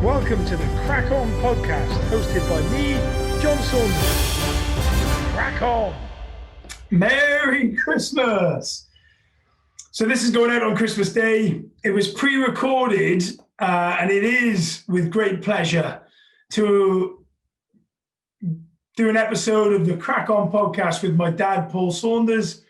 Welcome to the CrackOn podcast, hosted by me, John Saunders. Crack on! Merry Christmas! So this is going out on Christmas Day. It was pre-recorded, and it is with great pleasure to do an episode of the CrackOn podcast with my dad, Paul Saunders,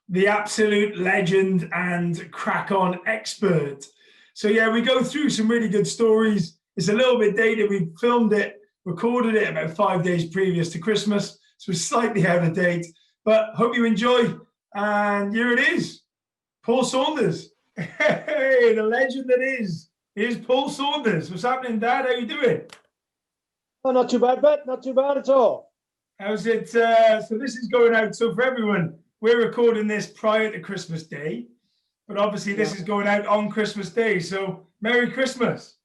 the absolute legend and CrackOn expert. So yeah, we go through some really good stories. It's a little bit dated. We filmed it, recorded it about 5 days previous to Christmas. So it's slightly out of date, but hope you enjoy. And here it is, Paul Saunders. Hey, the legend that is. Here's Paul Saunders. What's happening, Dad? How you doing? Oh, not too bad, but not too bad at all. How's it? So this is going out. So for everyone, we're recording this prior to Christmas Day, but obviously this is going out on Christmas Day. So Merry Christmas.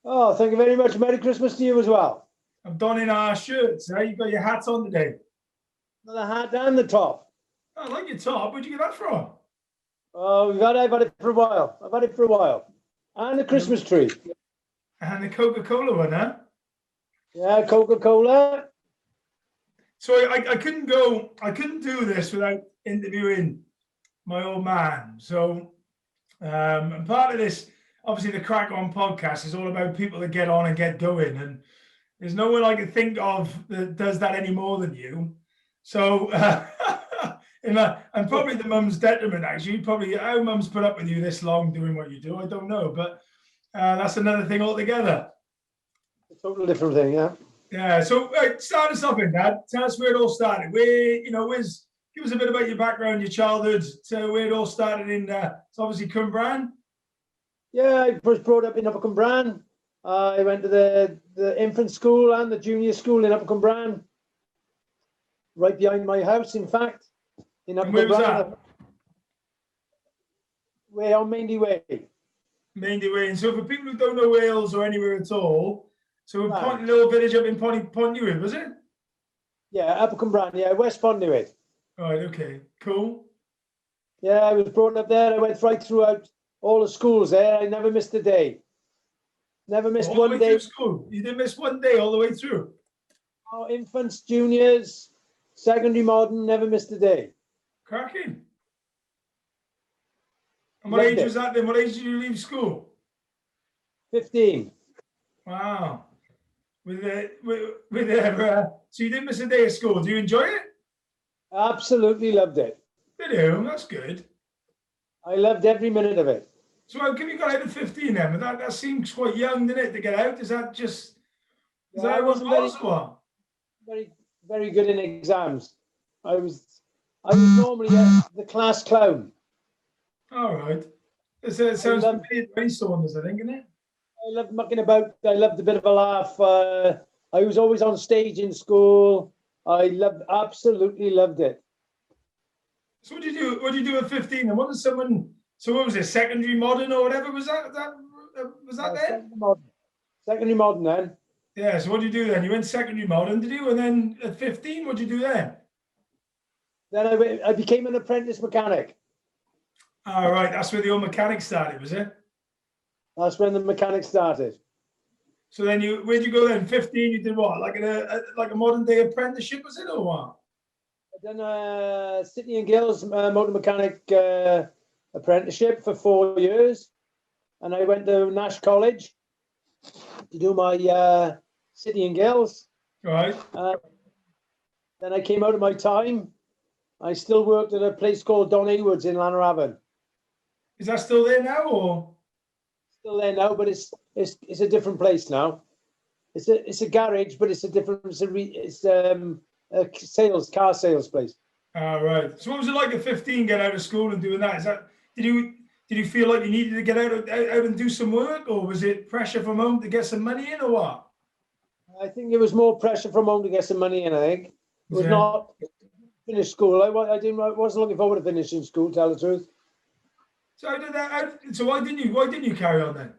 Oh, thank you very much. Merry Christmas to you as well. I'm donning our shirts. You've got your hats on today. The hat and the top. I like your top. Where'd you get that from? Oh, I've had it for a while. And the Christmas tree. And the Coca-Cola one, huh? Yeah, Coca-Cola. So I couldn't do this without interviewing my old man. So and part of this, obviously the CrackOn podcast is all about people that get on and get going. And there's no one I can think of that does that any more than you. So and probably the mum's detriment, actually. Probably how mum's put up with you this long doing what you do, I don't know. But that's another thing altogether. A total different thing, yeah. Yeah, so start us off in, Dad. Tell us where it all started. Give us a bit about your background, your childhood, to where it all started in, it's obviously Cwmbran. Yeah, I was brought up in Upper Cwmbran. I went to the infant school and the junior school in Upper Cwmbran. Right behind my house, in fact. In Upper Where was Cwmbran. that? We're on Maindy Way. Maindy Way. And so for people who don't know Wales or anywhere at all, so Right. a little village up in Pontywydd, was it? Yeah, Upper Cwmbran, yeah, West Pontywydd. Right, okay, cool. Yeah, I was brought up there. I went right throughout all the schools there. I never missed a day. Never missed All the one way day. through school? You didn't miss one day all the way through? Oh, infants, juniors, secondary modern, never missed a day. Cracking. And what age was that then? What age did you leave school? 15. Wow. So you didn't miss a day of school. Do you enjoy it? Absolutely loved it. Did you? That's good. I loved every minute of it. So how come you got out at 15 then? But that seems quite young, didn't it, to get out? Is that just... Is that I wasn't very, very good in exams. I was normally the class clown. All right. It sounds very Saunders, I think, isn't it? I loved mucking about. I loved a bit of a laugh. I was always on stage in school. I absolutely loved it. So what did you do at 15? And what was it, secondary modern or whatever? Was that then? Secondary modern then. Yeah, so what did you do then? You went secondary modern, did you? And then at 15, what did you do then? Then I became an apprentice mechanic. All right, that's where the old mechanic started, was it? That's when the mechanic started. So then where'd you go then? 15, you did what? Like a modern day apprenticeship, was it, or what? I done City and Guilds motor mechanic apprenticeship for 4 years. And I went to Nash College to do my City and Guilds. Right. Then I came out of my time. I still worked at a place called Don Hayward's in Lanraven. Is that still there now, or? Still there now, but it's a different place now. It's a garage, but it's a car sales place. All right. So what was it like at 15 getting out of school and doing that? Did you feel like you needed to get out and do some work, or was it pressure from home to get some money in, or what? I think it was more pressure from home to get some money in. I think it was not finish school. I wasn't looking forward to finishing school, to tell the truth. So why didn't you carry on then?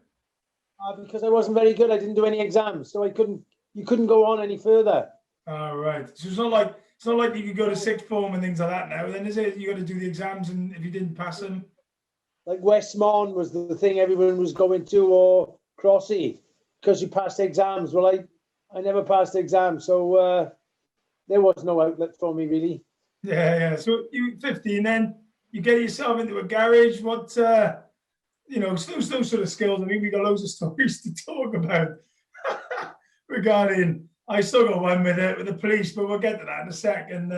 Because I wasn't very good. I didn't do any exams, so you couldn't go on any further. All right. So it's not like you could go to sixth form and things like that now. Then is it? You got to do the exams, and if you didn't pass them, like Westmont was the thing everyone was going to, or Crossy. because you passed the exams. Well, I never passed the exam, so there was no outlet for me really. Yeah. So you 15, then you get yourself into a garage. What those sort of skills. I mean, we got loads of stories to talk about regarding. I still got one with the police, but we'll get to that in a second.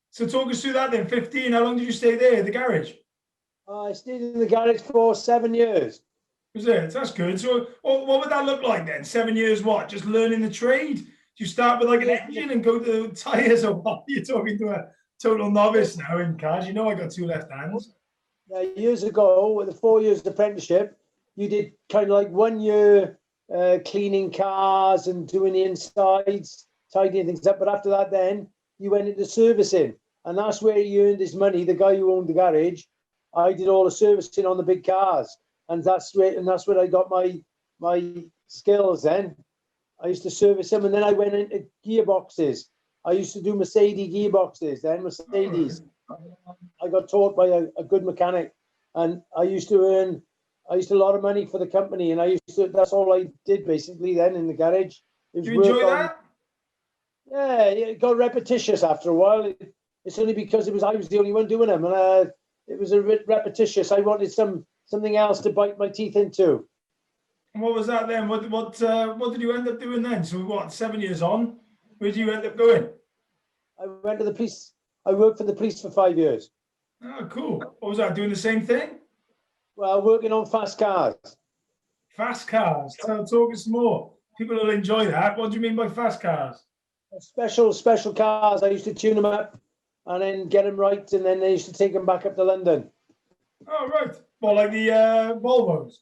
So talk us through that then. 15. How long did you stay there at the garage? I stayed in the garage for 7 years. Was it? That's good. So what would that look like then? 7 years, what? Just learning the trade? Do you start with like an engine and go to the tyres, or what? You're talking to a total novice now in cars. You know I got two left hands. Years ago, with the 4 years apprenticeship, you did kind of like 1 year cleaning cars and doing the insides, tidying things up. But after that, then you went into servicing, and that's where he earned his money. The guy who owned the garage, I did all the servicing on the big cars, and that's where I got my skills. Then I used to service them, and then I went into gearboxes. I used to do Mercedes gearboxes. Then Mercedes. I got taught by a good mechanic, and I used to earn a lot of money for the company, and that's all I did basically then in the garage. Do you enjoy that? Yeah, it got repetitious after a while. It's only because I was the only one doing them, and it was a bit repetitious. I wanted something else to bite my teeth into. And what was that then? What did you end up doing then? So what, 7 years on? Where did you end up going? I went to the police. I worked for the police for 5 years. Oh, cool. What was that? Doing the same thing? Well, working on fast cars. Fast cars. Talk us more. People will enjoy that. What do you mean by fast cars? Special cars. I used to tune them up and then get them right, and then they used to take them back up to London. Oh, right. Well, like the Volvos.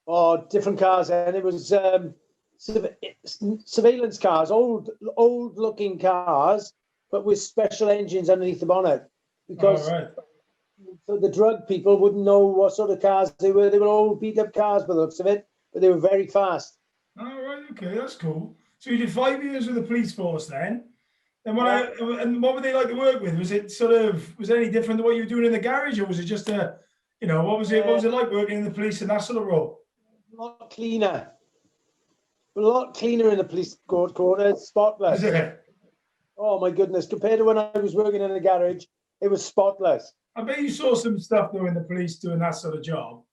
Oh, different cars, and it was surveillance cars, old-looking cars, but with special engines underneath the bonnet, because so the drug people wouldn't know what sort of cars they were. They were old, beat-up cars by the looks of it, but they were very fast. Oh, right. Okay, that's cool. So you did 5 years with the police force then. And what were they like to work with? Was it any different than what you were doing in the garage, or was it just what was it like working in the police in that sort of role? A lot cleaner in the police quarters, spotless. Is it? Oh my goodness! Compared to when I was working in the garage, it was spotless. I bet you saw some stuff though in the police doing that sort of job.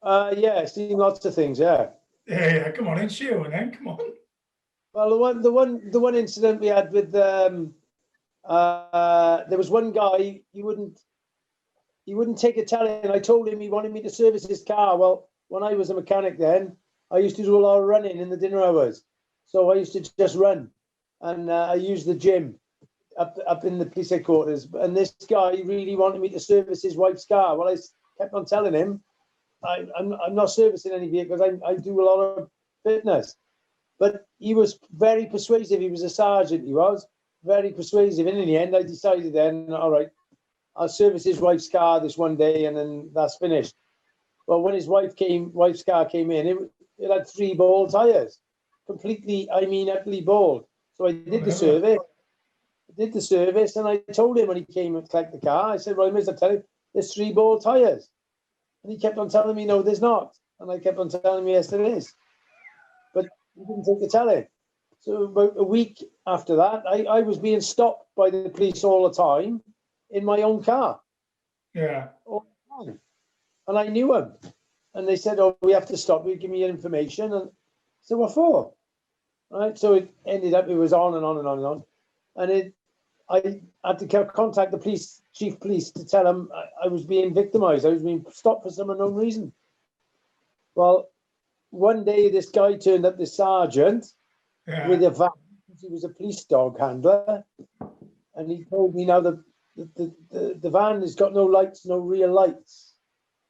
Yeah, seen lots of things. Yeah. Yeah. Come on, share one then. Come on. Well, the one incident we had with there was one guy, he wouldn't take a telling. I told him he wanted me to service his car. Well, when I was a mechanic then, I used to do a lot of running in the dinner hours, so I used to just run, and I used the gym up in the police headquarters. And this guy really wanted me to service his wife's car. Well, I kept on telling him, I'm not servicing any vehicles. I do a lot of fitness. But he was very persuasive. He was a sergeant. He was very persuasive. And in the end, I decided then, all right, I'll service his wife's car this one day, and then that's finished. Well, when his wife's car came in, it had 3 bald tires, completely, utterly bald. So I did the service, and I told him when he came to collect the car, I said, well, Mr. Tell you, there's 3 bald tires. And he kept on telling me, no, there's not. And I kept on telling me, yes, there is. But he didn't take the telling. So about a week after that, I was being stopped by the police all the time in my own car. Yeah. All the time. And I knew him. And they said, oh, we have to stop you, give me your information. And I said, what for? Right. So it ended up, it was on and on and on and on. And I had to contact the chief police to tell him I was being victimized. I was being stopped for some unknown reason. Well, one day this guy turned up, the sergeant, with a van. He was a police dog handler. And he told me now that the van has got no lights, no rear lights.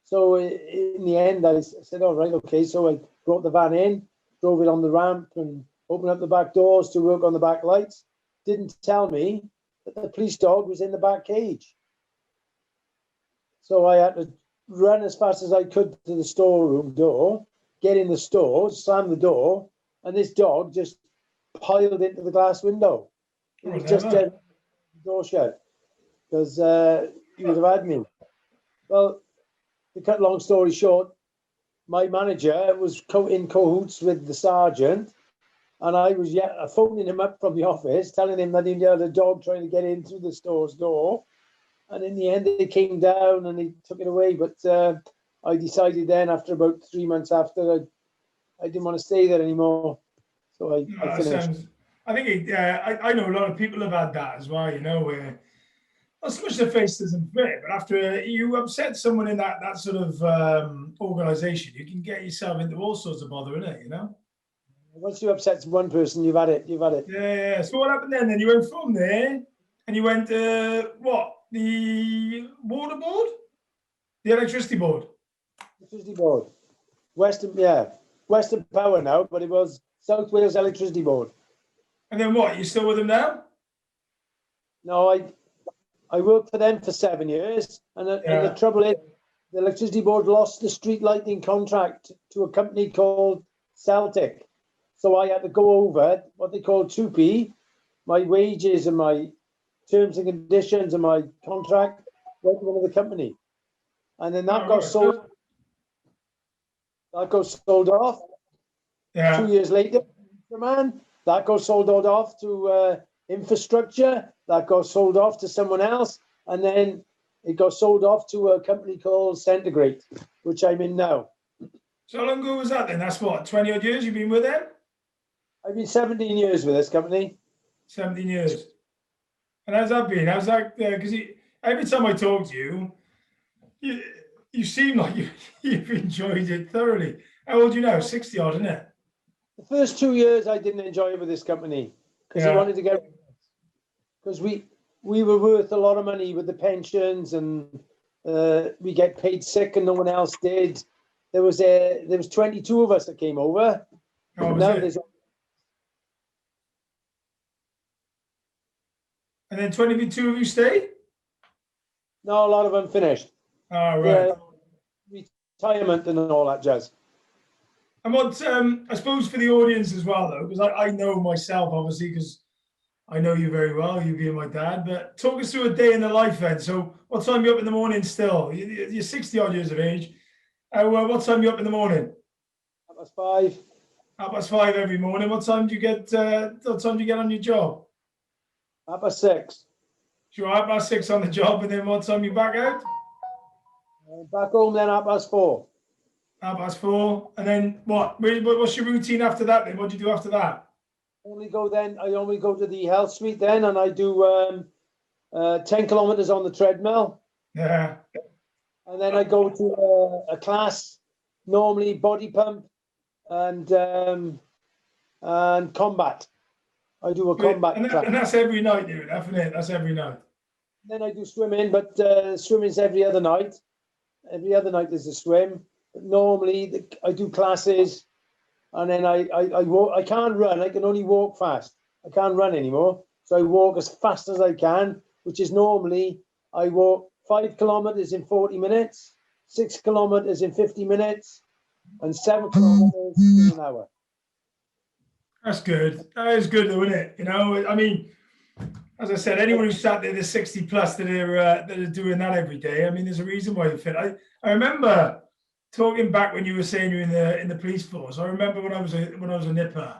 So in the end, I said, all right, okay. So I brought the van in, drove it on the ramp, and opened up the back doors to work on the back lights. Didn't tell me that the police dog was in the back cage. So I had to run as fast as I could to the storeroom door, get in the store, slam the door, and this dog just piled into the glass window. It was just the door shut, because he would have had me. Well, to cut long story short, my manager was in cahoots with the sergeant, and I was phoning him up from the office, telling him that he had a dog trying to get in through the store's door. And in the end, they came down and they took it away. But I decided then, after about 3 months after, I didn't want to stay there anymore. So I finished. I think I know a lot of people have had that as well, you know, where not so much the face doesn't fit, but after you upset someone in that sort of organization, you can get yourself into all sorts of bother, innit, you know? Once you upset one person, you've had it. Yeah. So what happened then? Then you went from there and you went what? The water board? The electricity board? Electricity board. Western Power now, but it was South Wales Electricity Board. And then what? You still with them now? No, I worked for them for 7 years, and the trouble is, the Electricity Board lost the street lighting contract to a company called Celtic. So I had to go over what they call 2P, my wages and my terms and conditions and my contract went to another company. And then that got sold. That got sold off. Yeah. 2 years later, that got sold off to infrastructure. That got sold off to someone else. And then it got sold off to a company called Centigrade, which I'm in now. So how long ago was that then? That's what, 20 odd years you've been with them? I've been 17 years with this company. 17 years. And how's that been? How's that? Because every time I talk to you, you seem like you've enjoyed it thoroughly. How old are you now? 60 odd, isn't it? The first 2 years I didn't enjoy it with this company because I wanted to get, because we were worth a lot of money with the pensions, and we get paid sick and no one else did. There was 22 of us that came over. Oh, and then 22 of you stayed? No, a lot of them finished. Oh, right. Retirement and all that jazz. And what, I suppose for the audience as well, though, because I know myself, obviously, because I know you very well, you being my dad, but talk us through a day in the life then. So what time are you up in the morning still? You're 60 odd years of age. What time are you up in the morning? 5:30. 5:30 every morning. What time do you get on your job? 6:30. So you're 6:30 on the job, and then what time you back out? Back home then 4:30. 4:30. And then what? What's your routine after that then? What do you do after that? I only go to the health suite then, and I do 10 kilometers on the treadmill. Yeah. And then I go to a class, normally body pump and combat. I do a combat class. And that's every night, dude, isn't it? That's every night. Then I do swimming, but swimming's every other night. Every other night there's a swim. But normally I do classes, and then I walk. I can't run. I can only walk fast. I can't run anymore. So I walk as fast as I can, which is normally I walk 5 kilometers in 40 minutes, 6 kilometers in 50 minutes, and 7 kilometers in an hour. That's good. That is good, though, isn't it? You know, I mean, as I said, anyone who's sat there, the 60 plus that are doing that every day. I mean, there's a reason why they're fit. I remember talking back when you were saying you're in the police force. I remember when I was a nipper,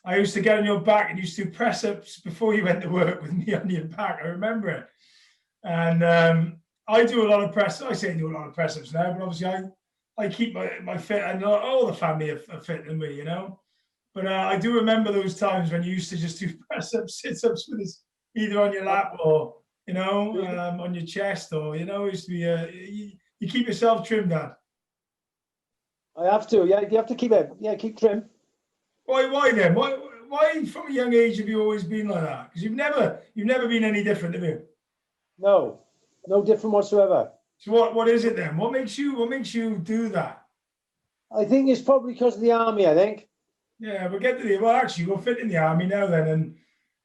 I used to get on your back and used to do press ups before you went to work with me on your back. I remember it, and I do a lot of press. I say I do a lot of press ups now, but obviously I keep my fit, and all the family are fit than me, you know. But I do remember those times when you used to just do press ups, sit ups with us, either on your lap or, you know, on your chest, or, you know, it used to be you keep yourself trim, Dad. I have to, yeah. You have to keep trim. Why then? Why from a young age have you always been like that? Because you've never been any different, have you? No different whatsoever. So what is it then? What makes you do that? I think it's probably because of the army. I think. Yeah, we'll get to the actually you'll fit in the army now then,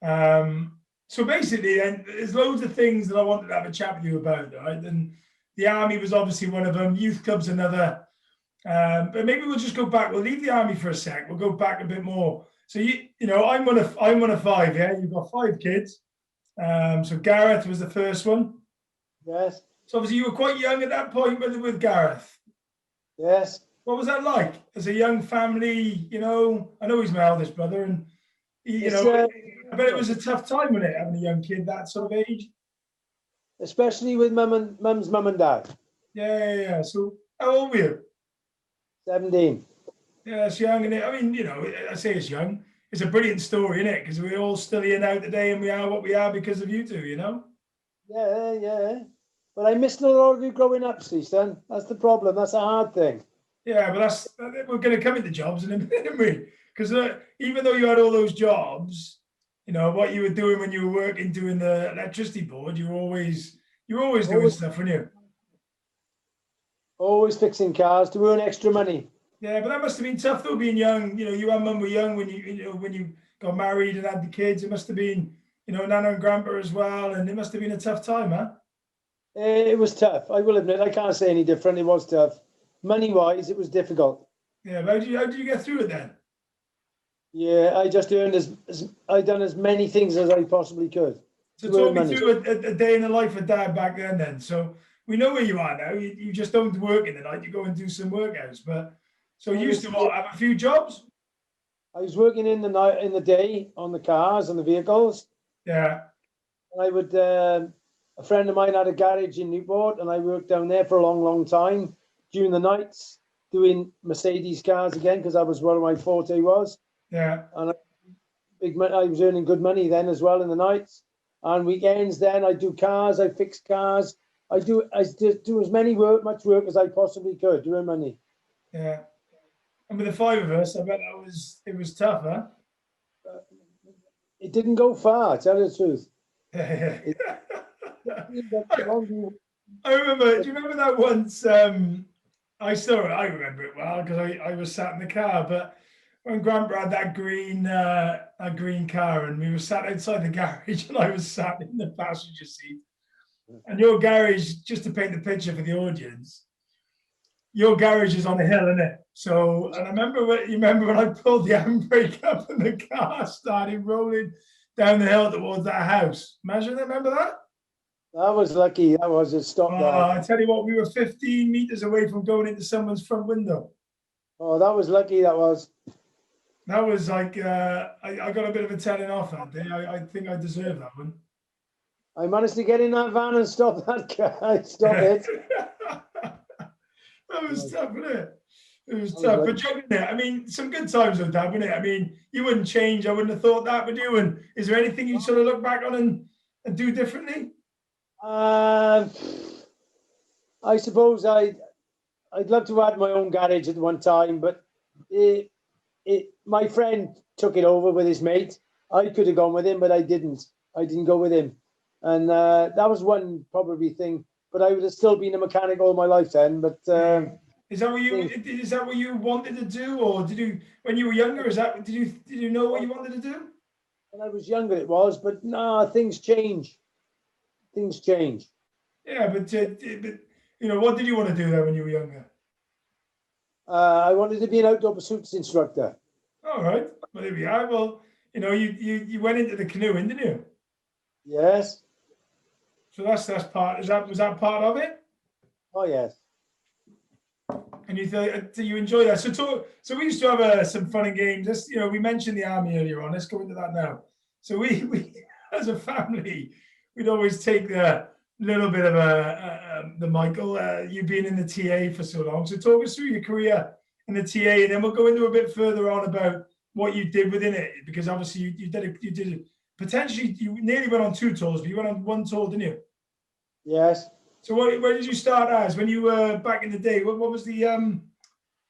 and so basically then there's loads of things that I wanted to have a chat with you about, right? And the army was obviously one of them. Youth club's another. But maybe we'll just go back. We'll leave the army for a sec. We'll go back a bit more. So you know, I'm one of 5. Yeah, you've got 5 kids. So Gareth was the first one. Yes. So obviously you were quite young at that point with Gareth. Yes. What was that like as a young family? You know, I know he's my eldest brother, and you know, I bet it was a tough time with it having a young kid that sort of age. Especially with mum's mum and dad. Yeah. So how old were you? 17. Yeah, it's young, and I mean, you know, I say it's young. It's a brilliant story, isn't it? Because we're all still here now today, and we are what we are because of you two. You know. Yeah. But I missed a lot of you growing up, see, son. That's the problem. That's a hard thing. Yeah, but we're going to come into jobs in a minute, aren't we? Because even though you had all those jobs, you know what you were doing when you were working doing the electricity board, you were always doing stuff, weren't you? Always fixing cars to earn extra money. Yeah, but that must have been tough though, being young. You know, you and Mum were young when when you got married and had the kids. It must have been, you know, Nana and Grandpa as well, and it must have been a tough time, huh? It was tough. I will admit, I can't say any different. It was tough. Money-wise, it was difficult. Yeah, but how did you get through it then? Yeah, I just earned I done as many things as I possibly could. So talk me through a day in the life of Dad back then. So we know where you are now. You just don't work in the night. You go and do some workouts. But so you used to have a few jobs? I was working in the day on the cars and the vehicles. Yeah. I would. A friend of mine had a garage in Newport, and I worked down there for a long time during the nights doing Mercedes cars again because that was where my forte was. Yeah. And I was earning good money then as well in the nights and weekends. Then I do cars. I fix cars. I do as much work as I possibly could to earn money. Yeah. And with the five of us, I bet it was tough, huh? It didn't go far, tell you the truth. I remember. Do you remember that once? I remember it well because I was sat in the car. But when Grandpa had that green car, and we were sat outside the garage, and I was sat in the passenger seat. And your garage, just to paint the picture for the audience, your garage is on a hill, isn't it? So, and I remember when I pulled the handbrake up and the car started rolling down the hill towards that house. Remember that? I was lucky. That was it. Stopped there. I tell you what, we were 15 meters away from going into someone's front window. Oh, that was lucky. That was. That was like I got a bit of a telling off that day. I think I deserved that one. I managed to get in that van and stop that car. Stop it. That was tough, wasn't it? It was tough, but joking there. I mean, some good times with Dad, wasn't it? I mean, you wouldn't change. I wouldn't have thought that, would you? And is there anything you sort of look back on and do differently? I suppose I'd love to have my own garage at one time, but my friend took it over with his mate. I could have gone with him, but I didn't. I didn't go with him, and that was one probably thing. But I would have still been a mechanic all my life then. But is that what you wanted to do, or did you when you were younger? Did you know what you wanted to do? When I was younger, it was, but no, things change. Things change. Yeah, but you know, what did you want to do there when you were younger? I wanted to be an outdoor pursuits instructor. All right. Well, there we are. Well, you know, you went into the canoeing, didn't you? Yes. So that's part. Was that part of it? Oh yes. And you enjoy that. So we used to have some fun and games. You know, we mentioned the army earlier on. Let's go into that now. So we as a family, we'd always take the little bit of the Michael. You being in the TA for so long. So talk us through your career in the TA, and then we'll go into a bit further on about what you did within it, because obviously you did potentially you nearly went on 2 tours, but you went on 1 tour, didn't you? Yes. So where did you start as when you were back in the day? What was the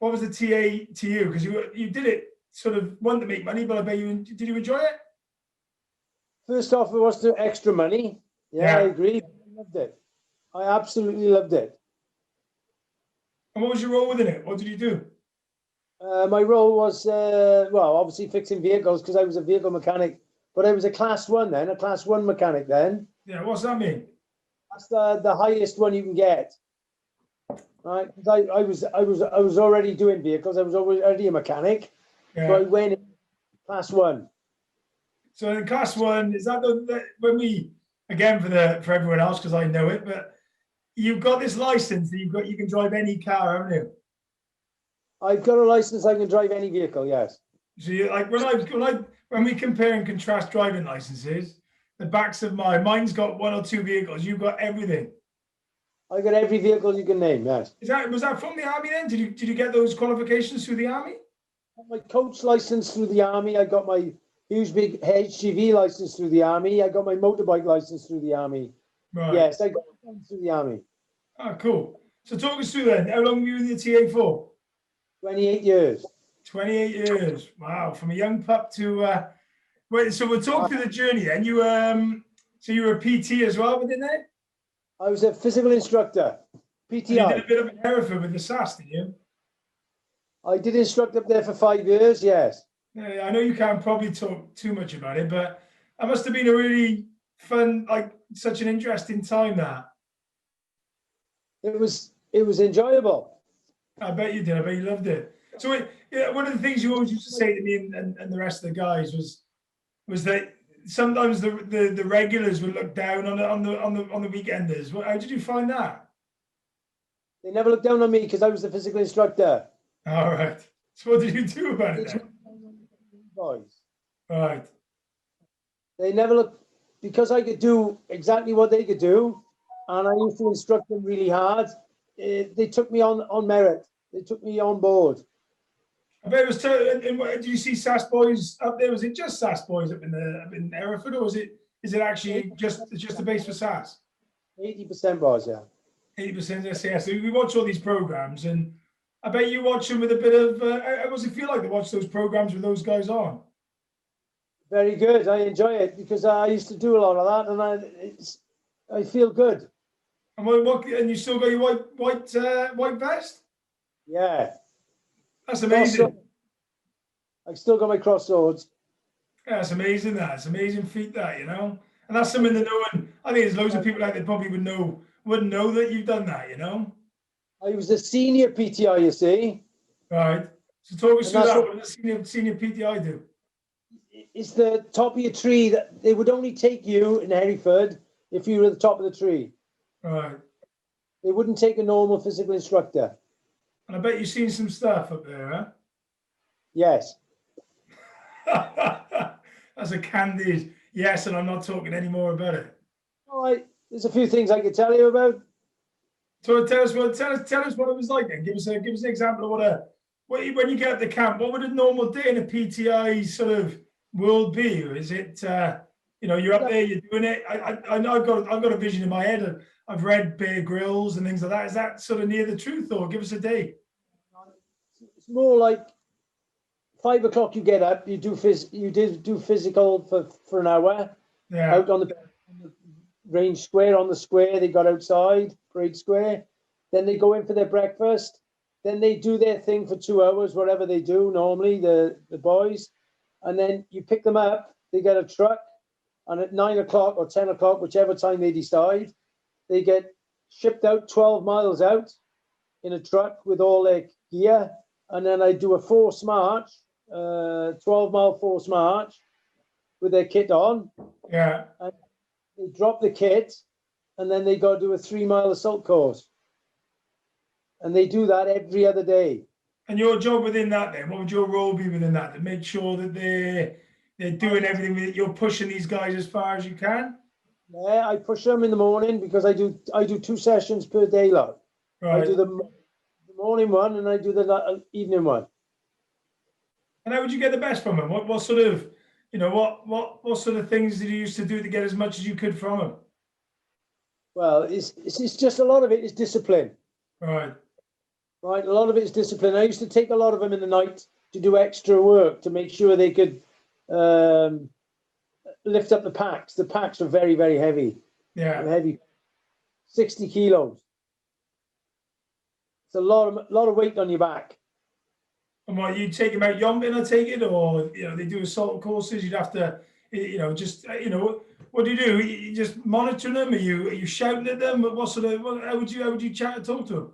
TA to you? Because you did it sort of wanted to make money, but I bet did you enjoy it? First off, it was the extra money. Yeah, I agree. I loved it. I absolutely loved it. And what was your role within it? What did you do? My role was, obviously fixing vehicles because I was a vehicle mechanic, but I was a class 1 then, a class 1 mechanic then. Yeah, what's that mean? That's the highest one you can get. Right? I was already doing vehicles. I was already a mechanic. Yeah. So I went in class 1. So in class 1, is that when we, again for everyone else, because I know it, but you've got this license that you can drive any car, haven't you? I've got a license. I can drive any vehicle. Yes. So you like when we compare and contrast driving licenses, the backs of mine's got 1 or 2 vehicles. You've got everything. I got every vehicle you can name. Yes. Was that from the army then? Did you get those qualifications through the army? My coach license through the army. I got my huge big HGV license through the army. I got my motorbike license through the army. Right. Yes, I got them through the army. Oh, cool. So talk us through then. How long were you in the TA for? 28 years. 28 years. Wow. From a young pup to wait, so we'll talk through the journey then. You so you were a PT as well within there? I was a physical instructor, PTI. And you did a bit of an Hereford with the SAS, didn't you? I did instruct up there for 5 years, yes. Yeah, I know you can't probably talk too much about it, but that must have been a really fun, like such an interesting time that. It was enjoyable. I bet you did. I bet you loved it. So one of the things you always used to say to me and the rest of the guys was that sometimes the regulars would look down on the weekenders. How did you find that? They never looked down on me because I was the physical instructor. All right. So what did you do about it then? Boys. Right. They never looked, because I could do exactly what they could do, and I used to instruct them really hard. They took me on merit. They took me on board. I bet it was. Did you see SAS boys up there? Was it just SAS boys up in Hereford, or is it actually just the base for SAS? 80% was, yeah. 80% SAS. So we watch all these programs, and I bet you watch them with a bit of. How does it feel like to watch those programs with those guys on? Very good. I enjoy it because I used to do a lot of that, and I feel good. And and you still got your white vest? Yeah. That's amazing. I still got my cross swords. Yeah, it's amazing. It's amazing feat that, and that's something that no one. I think there's loads of people out there probably wouldn't know that you've done that. I was a senior PTI, you see. Right. So talk us through that. What does senior PTI do? It's the top of your tree. That they would only take you in Hereford if you were at the top of the tree. Right. They wouldn't take a normal physical instructor. And I bet you've seen some stuff up there, huh? Yes. That's a candid yes, and I'm not talking any more about it. All right. There's a few things I could tell you about. So tell us what it was like then. Give us an example of when you get up to camp, what would a normal day in a PTI sort of world be? Is it you're up there, you're doing it? I know I've got a vision in my head. I've read Bear Grylls and things like that. Is that sort of near the truth, or give us a day? It's more like 5 o'clock. You get up. You do physical for an hour. Yeah. Out on the range square, on the square. They got outside parade square. Then they go in for their breakfast. Then they do their thing for 2 hours, whatever they do normally, the boys. And then you pick them up. They get a truck, and at 9 o'clock or 10 o'clock, whichever time they decide, they get shipped out 12 miles out in a truck with all their gear. And then I do a force march, 12-mile force march with their kit on. Yeah. And they drop the kit, and then they go do a 3-mile assault course. And they do that every other day. And your job within that then, what would your role be within that? To make sure that they're doing everything, that you're pushing these guys as far as you can? Yeah, I push them in the morning because I do 2 sessions per day, love. Right. I do the morning one and I do the evening one. And how would you get the best from them? What sort of, what sort of things did you used to do to get as much as you could from them? Well, it's just a lot of it is discipline. Right. Right, a lot of it is discipline. I used to take a lot of them in the night to do extra work to make sure they could lift up the packs. The packs were very, very heavy. Yeah. Heavy, 60 kilos. It's a lot of weight on your back. And what, you take them out yomping, I take it, or they do assault courses. You'd have to, what do you do? You just monitoring them? Are you shouting at them? What sort of? How would you chat and talk to them?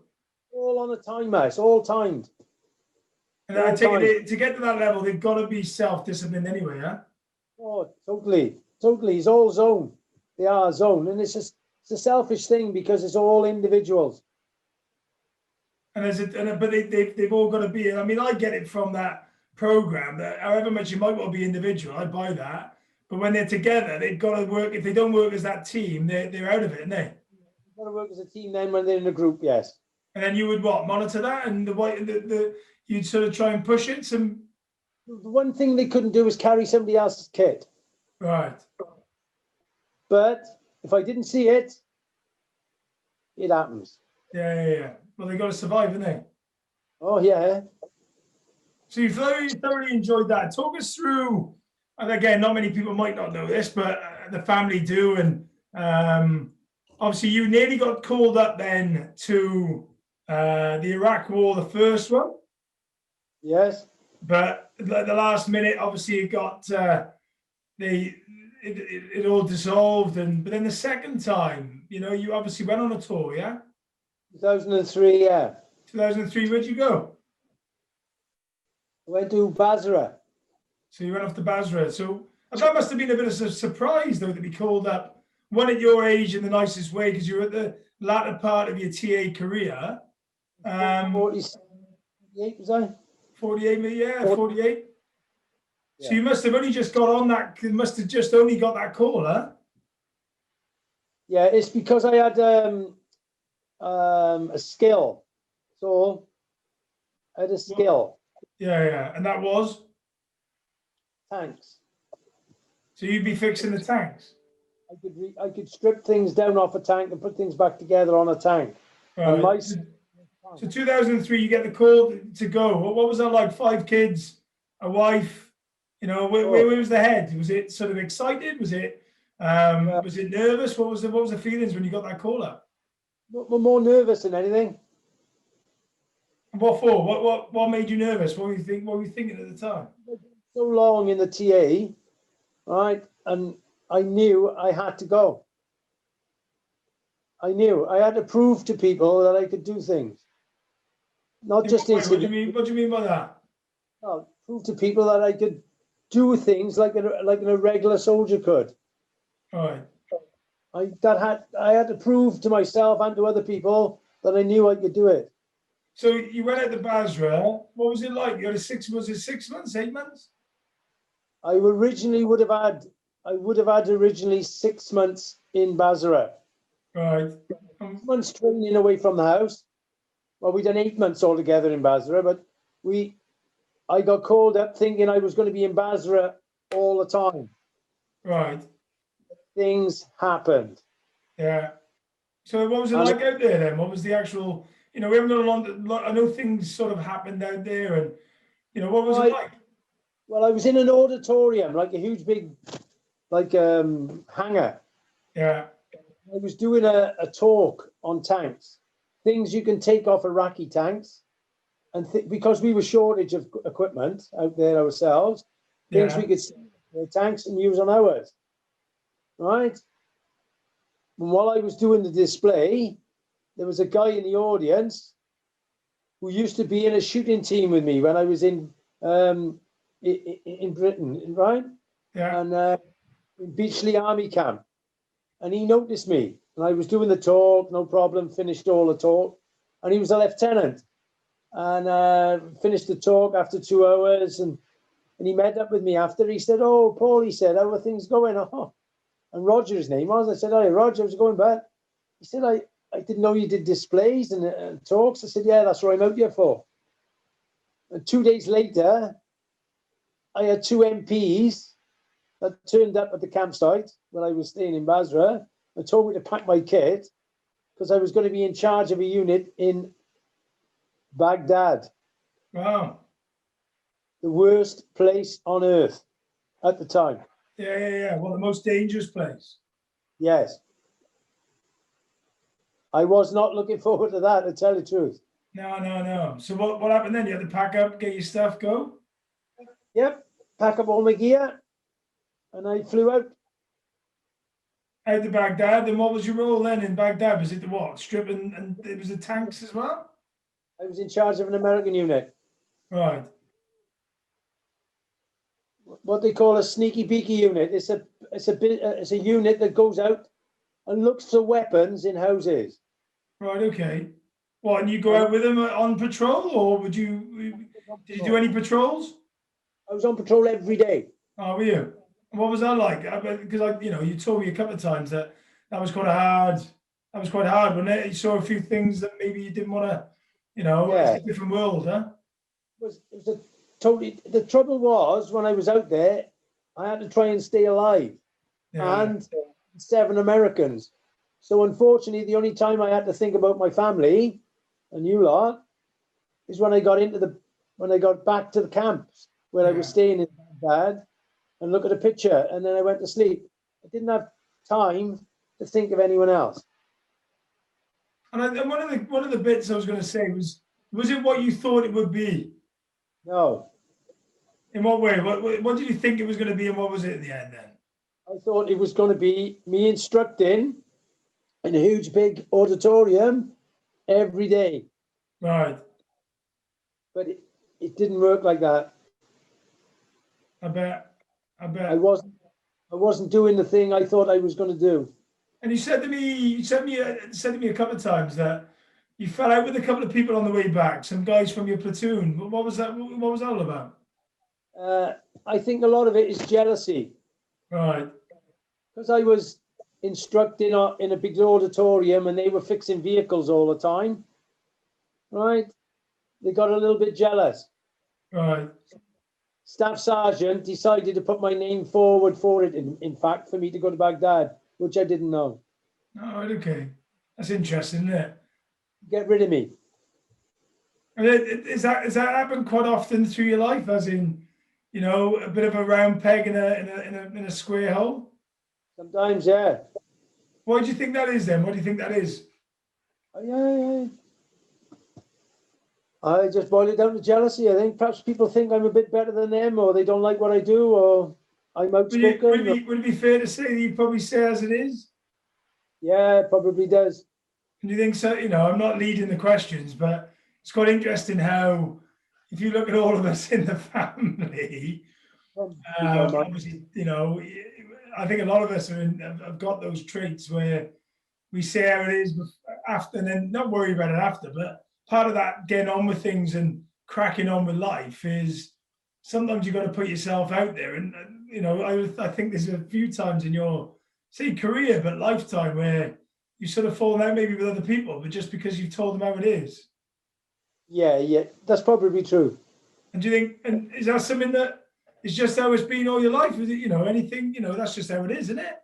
All on a timer. It's all timed. And I take it to get to that level, they've got to be self-disciplined anyway, yeah. Oh, totally. It's all zone. They are zone, and it's a selfish thing because it's all individuals. And but they've all got to be. I mean, I get it from that program that however much you might want to be individual, I buy that. But when they're together, they've got to work. If they don't work as that team, they're out of it, aren't they? You've got to work as a team then when they're in a group, yes. And then you would what, monitor that, and you'd sort of try and push it. The one thing they couldn't do was carry somebody else's kit. Right. But if I didn't see it, it happens. Yeah. Well, they got to survive, haven't they? Oh yeah. So you thoroughly enjoyed that. Talk us through. And again, not many people might not know this, but the family do. And obviously, you nearly got called up then to the Iraq War, the first one. Yes. But the last minute, obviously, it got it all dissolved. But then the second time, you obviously went on a tour, yeah. 2003, yeah. 2003. Where'd you go? I went to Basra. So you went off to Basra. So that must have been a bit of a surprise, though, to be called up, one at your age in the nicest way, because you're at the latter part of your TA career. 48, was I? 48, yeah, 48. Yeah. So you must have only just got on that, you must have just only got that call, huh? Yeah, it's because I had a skill. So I had a skill. Yeah. And that was? Tanks. So you'd be fixing the tanks? I could strip things down off a tank and put things back together on a tank. Right. So 2003, you get the call to go. What was that like? 5 kids, a wife. Where was the head? Was it sort of excited? Was it nervous? What was the feelings when you got that call up? We're more nervous than anything. What for? What made you nervous? What were you thinking at the time? So long in the TA, right? And I knew I had to go. I knew I had to prove to people that I could do things. Not just what do you mean by that? Well, prove to people that I could do things like a regular soldier could. All right. I had to prove to myself and to other people that I knew I could do it. So you went out to Basra. What was it like? You had was it 6 months, 8 months? I would have had originally 6 months in Basra. Right. 6 months training away from the house. Well, we done 8 months altogether in Basra, but I got called up thinking I was going to be in Basra all the time. Right. Things happened. Yeah. So what was it like out there then? What was the actual, we haven't got a lot, I know things sort of happened out there, and, what was it like? Well, I was in an auditorium, like a huge big, hangar. Yeah. I was doing a talk on tanks, things you can take off Iraqi tanks. And because we were shortage of equipment out there ourselves, things we could see the tanks and use on ours, right? And while I was doing the display, there was a guy in the audience who used to be in a shooting team with me when I was in Britain, right? Yeah. And in Beachley Army Camp, and he noticed me, and I was doing the talk, no problem, finished all the talk, and he was a lieutenant. And finished the talk after 2 hours, and he met up with me after. He said, "Oh, Paul," he said, "how are things going?" Oh, and Roger, his name was. I said, "Hi, Roger, how's it going, bud?" He said, I didn't know you did displays and talks." I said, "Yeah, that's what I'm out here for." And 2 days later, I had 2 MPs that turned up at the campsite when I was staying in Basra and told me to pack my kit because I was going to be in charge of a unit in Baghdad. Wow. The worst place on earth at the time. Yeah. Well, the most dangerous place. Yes. I was not looking forward to that, to tell the truth. No. So what happened then? You had to pack up, get your stuff, go? Yep. Pack up all my gear, and I flew out. Out to Baghdad. And what was your role then in Baghdad? Was it the what? Stripping, and it was the tanks as well? I was in charge of an American unit. Right. What they call a sneaky beaky unit. It's a unit that goes out and looks for weapons in houses. Right. Okay. What, and you go out with them on patrol, or did you do any patrols? I was on patrol every day. Oh, were you? And what was that like? Because you told me a couple of times that was quite hard. That was quite hard, wasn't it? You saw a few things that maybe you didn't want to, Yeah. it's a different world, huh? It was a totally. The trouble was when I was out there, I had to try and stay alive, Yeah. and 7 Americans. So unfortunately, the only time I had to think about my family and you lot is when I got back to the camps where I was staying in Baghdad and look at a picture, and then I went to sleep. I didn't have time to think of anyone else. And one of the bits I was going to say was it what you thought it would be? No, In what way? What did you think it was going to be, and what was it in the end then? I thought it was going to be me instructing in a huge big auditorium every day. Right. But it didn't work like that. I bet. I wasn't doing the thing I thought I was going to do. And you said to me, said to me a couple of times that you fell out with a couple of people on the way back, some guys from your platoon. What was that? What was that all about? I think a lot of it is jealousy. Right. Because I was instructing in a big auditorium and they were fixing vehicles all the time. Right? They got a little bit jealous. Right. Staff sergeant decided to put my name forward for it, in fact, for me to go to Baghdad, which I didn't know. Oh, okay. That's interesting, isn't it? Get rid of me. And is that happened quite often through your life, as in, a bit of a round peg in a square hole? Sometimes, yeah. Why do you think that is then? What do you think that is? Yeah. I just boil it down to jealousy. I think perhaps people think I'm a bit better than them, or they don't like what I do, or I'm outspoken. Would it be fair to say that you probably say as it is? Yeah, it probably does. And you think so? I'm not leading the questions, but it's quite interesting how, if you look at all of us in the family, obviously, I think a lot of us have got those traits where we say how it is after, and then not worry about it after. But part of that getting on with things and cracking on with life is sometimes you've got to put yourself out there. And I think there's a few times in your career, but lifetime, where you sort of fallen out maybe with other people, but just because you've told them how it is. Yeah, that's probably true. And do you think, and is that something that is just how it's been all your life? Is it, anything, that's just how it is, isn't it?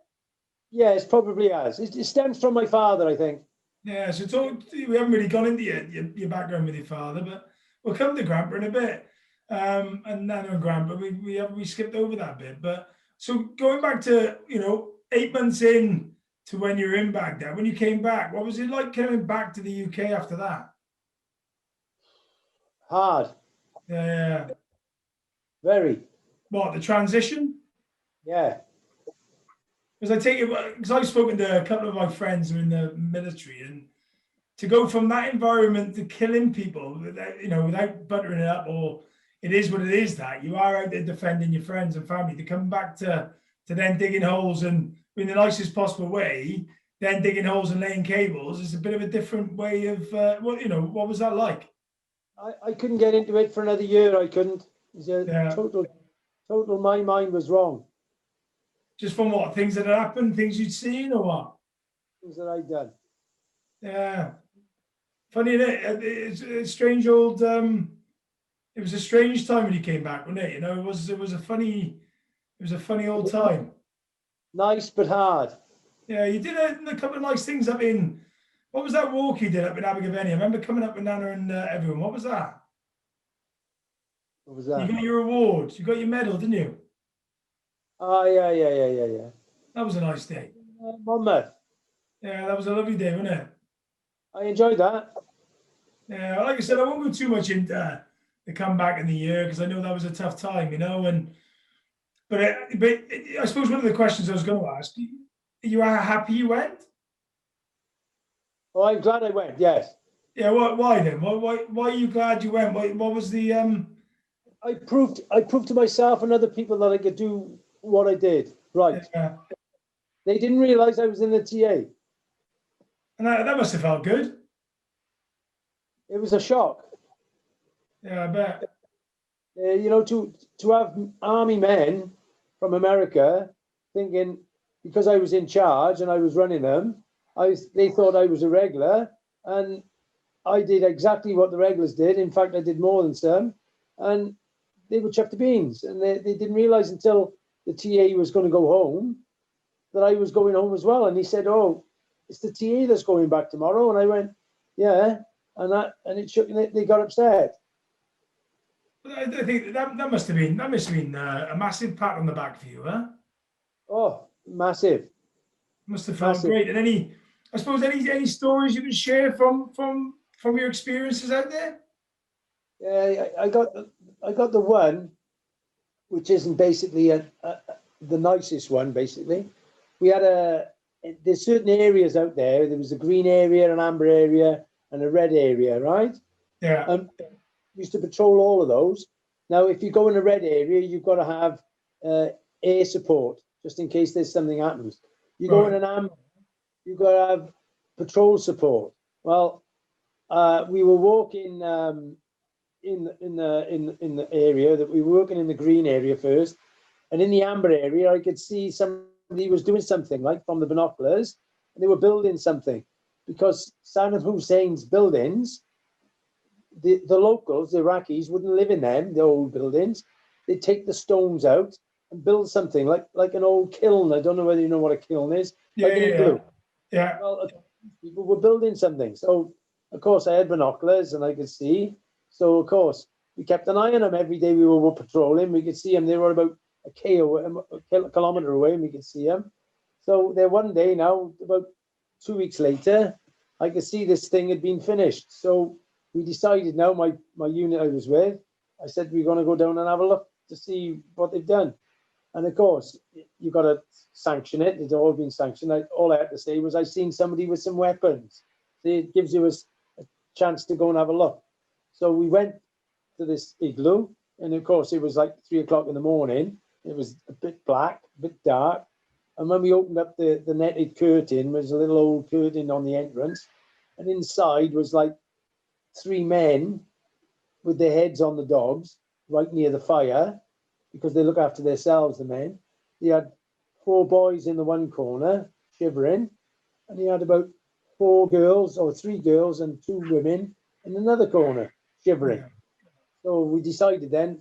Yeah, it's probably has. It stems from my father, I think. Yeah, so we haven't really gone into your background with your father, but we'll come to Grandpa in a bit. And Nana and Grandpa, we skipped over that bit. But so going back to, 8 months in to when you were in Baghdad, when you came back, what was it like coming back to the UK after that? Hard. Yeah. Very. What, the transition? Yeah. Because I've spoken to a couple of my friends who are in the military, and to go from that environment to killing people, without buttering it up, or it is what it is, that you are out there defending your friends and family, to come back to then digging holes and in the nicest possible way, then digging holes and laying cables is a bit of a different way of what was that like? I couldn't get into it for another year. I couldn't. Total. My mind was wrong. Just from what things that had happened, things you'd seen, or what? Things that I'd done. Yeah. Funny, isn't it? It's a strange old. It was a strange time when you came back, wasn't it? It was a funny old time. Nice but hard. Yeah, you did a couple of nice things up in. What was that walk you did up in Abergavenny? I remember coming up with Nana and everyone. What was that? What was that? You got your award. You got your medal, didn't you? Oh, yeah. That was a nice day. Monmouth. Yeah, that was a lovely day, wasn't it? I enjoyed that. Yeah, like I said, I won't go too much into the comeback in the year, because I know that was a tough time, but I suppose one of the questions I was going to ask, you are happy you went? Oh, I'm glad I went. Yes. Yeah. Why then? Why are you glad you went? What was the? I proved to myself and other people that I could do what I did. Right. Yeah. They didn't realize I was in the TA. And that must have felt good. it was a shock. Yeah, I bet. You know, to have army men from America thinking because I was in charge and I was running them, they thought I was a regular, and I did exactly what the regulars did. In fact, I did more than some, and they were chuffed to beans, and they didn't realise until the TA was going to go home that I was going home as well. And he said, "Oh, it's the TA that's going back tomorrow," and I went, "Yeah," and it shook, and they got upset. I think that must have been a massive pat on the back for you, huh? Oh, massive. Must have felt great. And I suppose any stories you can share from your experiences out there? Yeah, I got the one, which isn't basically the nicest one. Basically, we had there's certain areas out there. There was a green area, an amber area, and a red area, right? Yeah. We used to patrol all of those. Now, if you go in a red area, you've got to have air support just in case there's something happens. You go in an amber, you've got to have patrol support. Well, we were walking in the area that we were working in the green area first, and in the amber area, I could see somebody was doing something like from the binoculars, and they were building something because Saddam Hussein's buildings. The locals, the Iraqis, wouldn't live in them, the old buildings. They'd take the stones out and build something like an old kiln. I don't know whether you know what a kiln is. Like an igloo. Yeah. Well, people were building something. So, of course, I had binoculars and I could see. So, of course, we kept an eye on them every day we were patrolling. We could see them. They were about a kilometre away, and we could see them. So, there one day now, about 2 weeks later, I could see this thing had been finished. So, we decided now, my unit I was with, I said, we're going to go down and have a look to see what they've done. And of course, you've got to sanction it. It's all been sanctioned. All I had to say was I seen somebody with some weapons. So it gives you a chance to go and have a look. So we went to this igloo. And of course, it was like 3 o'clock in the morning. It was a bit black, a bit dark. And when we opened up the netted curtain, there was a little old curtain on the entrance. And inside was like 3 men with their heads on the dogs right near the fire because they look after themselves, the men. He had 4 boys in the one corner shivering, and he had about 4 girls or 3 girls and 2 women in another corner shivering. So we decided then,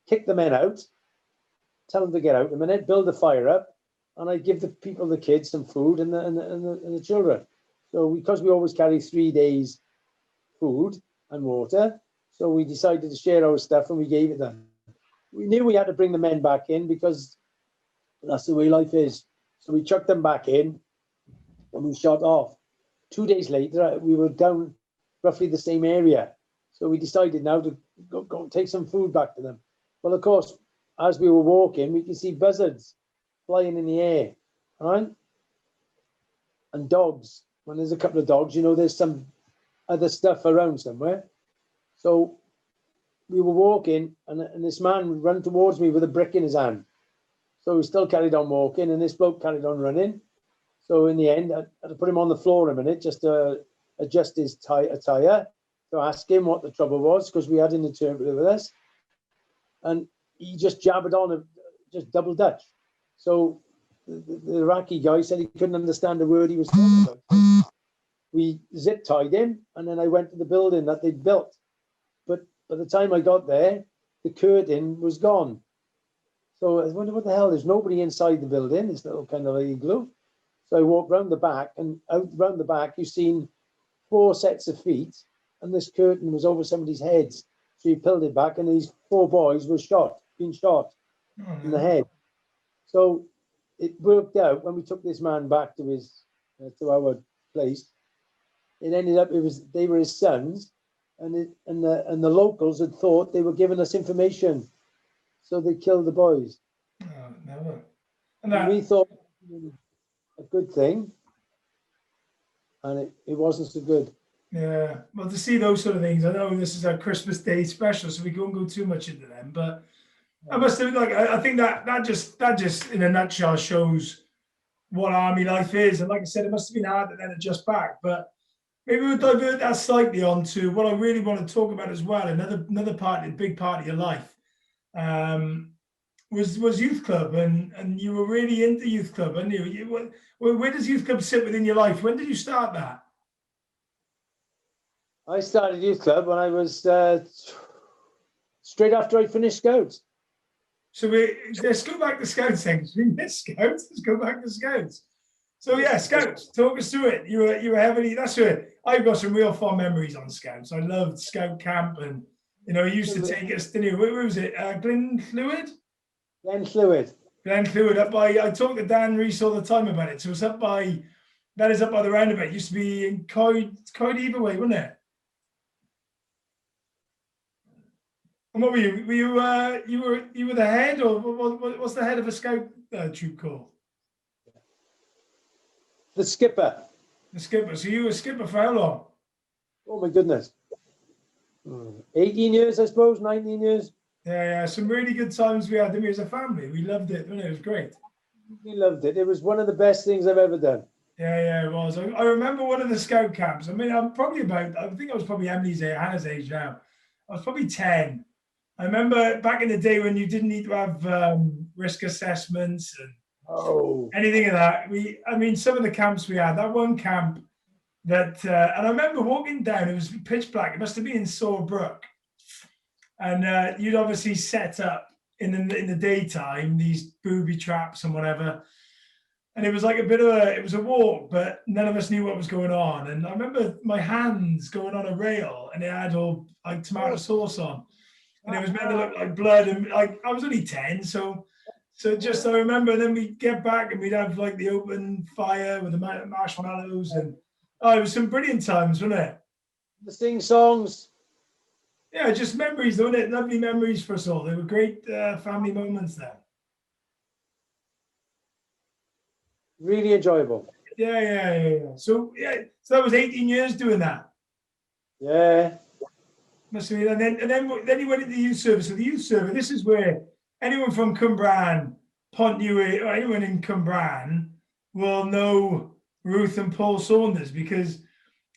kick the men out, tell them to get out a minute, build a fire up, and I give the people, the kids, some food and the children. So because we always carry 3 days food and water, so we decided to share our stuff and we gave it them. We knew we had to bring the men back in because that's the way life is. So we chucked them back in and we shot off. 2 days later, we were down roughly the same area. So we decided now to go take some food back to them. Well, of course, as we were walking, we could see buzzards flying in the air, right? And dogs. When there's a couple of dogs, you know, there's some other stuff around somewhere. So we were walking, and this man ran towards me with a brick in his hand. So we still carried on walking, and this bloke carried on running. So in the end, I had to put him on the floor a minute just to adjust his attire, to ask him what the trouble was, because we had an interpreter with us. And he just jabbered on, just double Dutch. So the Iraqi guy said he couldn't understand a word he was talking about. We zip tied him, and then I went to the building that they'd built. But by the time I got there, the curtain was gone. So I wonder what the hell, there's nobody inside the building, this little kind of igloo. So I walked round the back, and out round the back, you've seen 4 sets of feet, and this curtain was over somebody's heads. So he pulled it back, and these 4 boys were being shot in the head. So it worked out when we took this man back to to our place. It ended up they were his sons, and the locals had thought they were giving us information, so they killed the boys. Oh, never. And we thought a good thing, and it wasn't so good. Yeah, well, to see those sort of things, I know this is our Christmas Day special, so we won't go too much into them. But I must have, I think that just in a nutshell shows what army life is. And like I said, it must have been hard to then adjust back. But maybe we'll divert that slightly onto what I really want to talk about as well. Another part, big part of your life, was youth club, and you were really into youth club, and where does youth club sit within your life? When did you start that? I started youth club when I was straight after I finished Scouts. So let's go back to Scouts then. We missed Scouts. Let's go back to Scouts. So yeah, Scouts. Talk us through it. You were heavily. That's it. I've got some real fond memories on Scouts. I loved Scout camp, and you used to take us. Where was it? Glenfluid. Glenfluid up by. I talk to Dan Reese all the time about it. So it's up by. That is up by the roundabout. It used to be in Coed way, wasn't it? And what were you? You were the head, or what's the head of a Scout troop called? The skipper. The skipper. So you were skipper for how long? Oh my goodness. 18 years, I suppose, 19 years. Yeah. Some really good times we had, didn't we, as a family? We loved it, didn't it? It was great. We loved it. It was one of the best things I've ever done. Yeah, it was. I remember one of the Scout camps. I mean, I think I was probably Hannah's age now. I was probably 10. I remember back in the day when you didn't need to have risk assessments and anything of that. Some of the camps we had, that one camp that, and I remember walking down, it was pitch black. It must have been in Sawbrook. And you'd obviously set up in the daytime, these booby traps and whatever. And it was like it was a walk, but none of us knew what was going on. And I remember my hands going on a rail and it had all like tomato sauce on. And it was meant to look like blood. And I was only 10, so just I remember. Then we'd get back and we'd have like the open fire with the marshmallows, and it was some brilliant times, wasn't it? The sing songs. Yeah, just memories, wasn't it? Lovely memories for us all. They were great family moments then. Really enjoyable. Yeah. So that was 18 years doing that. Yeah. Must have been, and then he went into the youth service. So the youth service, this is where anyone from Cwmbran, Pontnewydd, or anyone in Cwmbran will know Ruth and Paul Saunders, because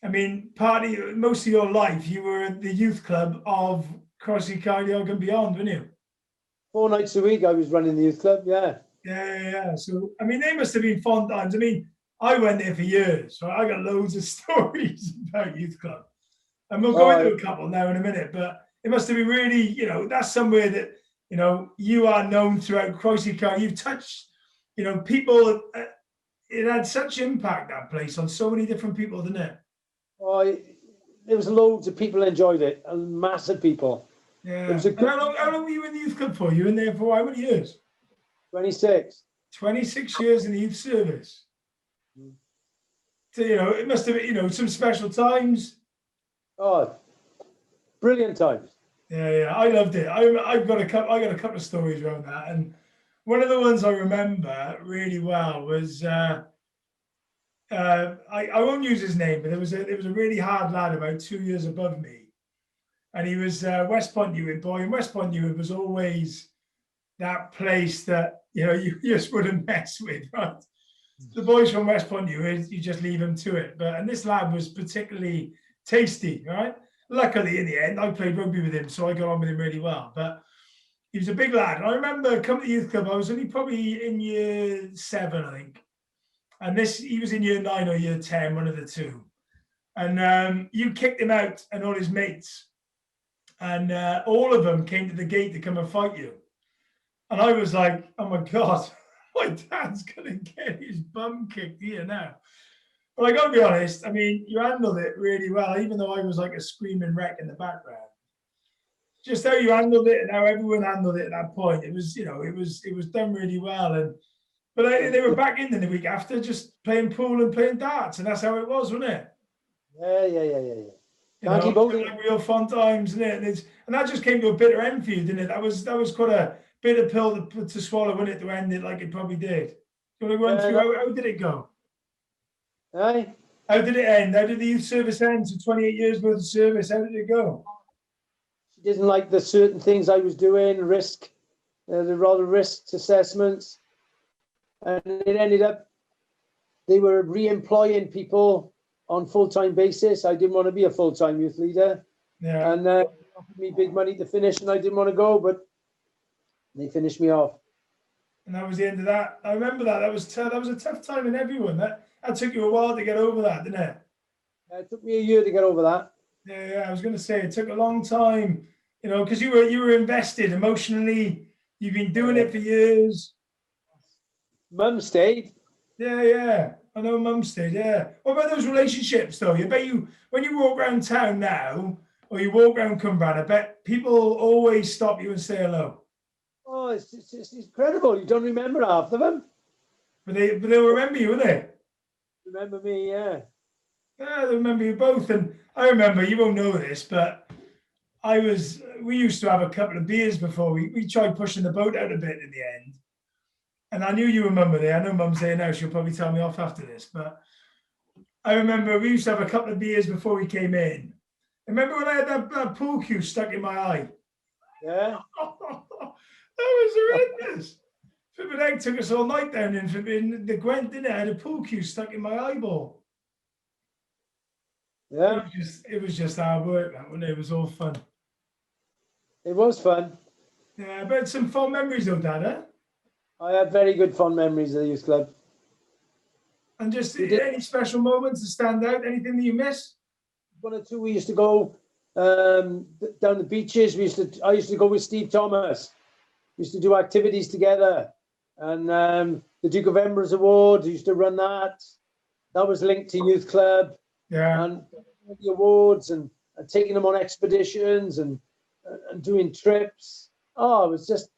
most of your life you were at the youth club of Crossy Cardiog and beyond, weren't you? 4 nights a week I was running the youth club, yeah. Yeah. So they must have been fun times. I went there for years, so I got loads of stories about youth club. And we'll go into a couple now in a minute, but it must have been really, that's somewhere that, you are known throughout Crossy Cardiog. You've touched, people. It had such impact, that place, on so many different people, didn't it? There was loads of people enjoyed it, massive people. Yeah. How long were you in the youth club for? You were in there for how many years? 26. 26 years in the youth service. So, it must have been, some special times. Oh, brilliant times. Yeah. I loved it. I got a couple of stories around that, and one of the ones I remember really well was I won't use his name, but there was a really hard lad about 2 years above me, and he was West Pontnewydd boy, and West Pontnewydd was always that place that you just wouldn't mess with, right? The boys from West Pontnewydd, you just leave them to it. And this lad was particularly tasty, right? Luckily, in the end, I played rugby with him, so I got on with him really well. But he was a big lad. I remember coming to youth club, I was only probably in year 7, I think. And he was in year 9 or year 10, one of the two. And you kicked him out and all his mates. And all of them came to the gate to come and fight you. And I was like, oh my God, my dad's going to get his bum kicked here now. But I got to be honest, you handled it really well, even though I was like a screaming wreck in the background. Just how you handled it and how everyone handled it at that point, it was done really well. But they were back in the week after, just playing pool and playing darts, and that's how it was, wasn't it? Yeah. Like real fun times, isn't it? And that just came to a bitter end for you, didn't it? That was quite a bitter pill to swallow, wasn't it, to end it like it probably did. Do you want to run through how did it go? Aye. How did it end? How did the youth service end? So 28 years worth of service, how did it go? She didn't like the certain things I was doing, the rather risk assessments. And it ended up, they were re-employing people on full-time basis. I didn't want to be a full-time youth leader. Yeah. And offered me big money to finish, and I didn't want to go, but they finished me off. And that was the end of that. I remember that. That was a tough time in everyone. That took you a while to get over that, didn't it? It took me a year to get over that. Yeah. I was going to say it took a long time, you know, because you were invested emotionally. You've been doing it for years. Mum stayed. Yeah. I know Mum stayed. Yeah. What about those relationships, though? I bet you when you walk around town now, or you walk around Cumberland, I bet people always stop you and say hello. Oh, it's incredible. You don't remember half of them. But they'll remember you, won't they? Remember me, yeah. Yeah, they remember you both. And I remember, you won't know this, but we used to have a couple of beers before we tried pushing the boat out a bit in the end. And I knew you were Mum there. I know Mum's there now. She'll probably tell me off after this. But I remember we used to have a couple of beers before we came in. Remember when I had that pool cue stuck in my eye? Yeah. That was horrendous. Flippin' egg took us all night down in the Gwent, didn't it? I had a pool cue stuck in my eyeball. Yeah. It was just hard work, that one. It was all fun. It was fun. Yeah, but some fond memories though, Dad, huh? I have very good fond memories of the youth club. And just any special moments that stand out, anything that you miss? One or two, we used to go down the beaches. I used to go with Steve Thomas. We used to do activities together. And the Duke of Edinburgh's Award, we used to run that. That was linked to youth club. Yeah. And the awards and taking them on expeditions and doing trips. Oh, it was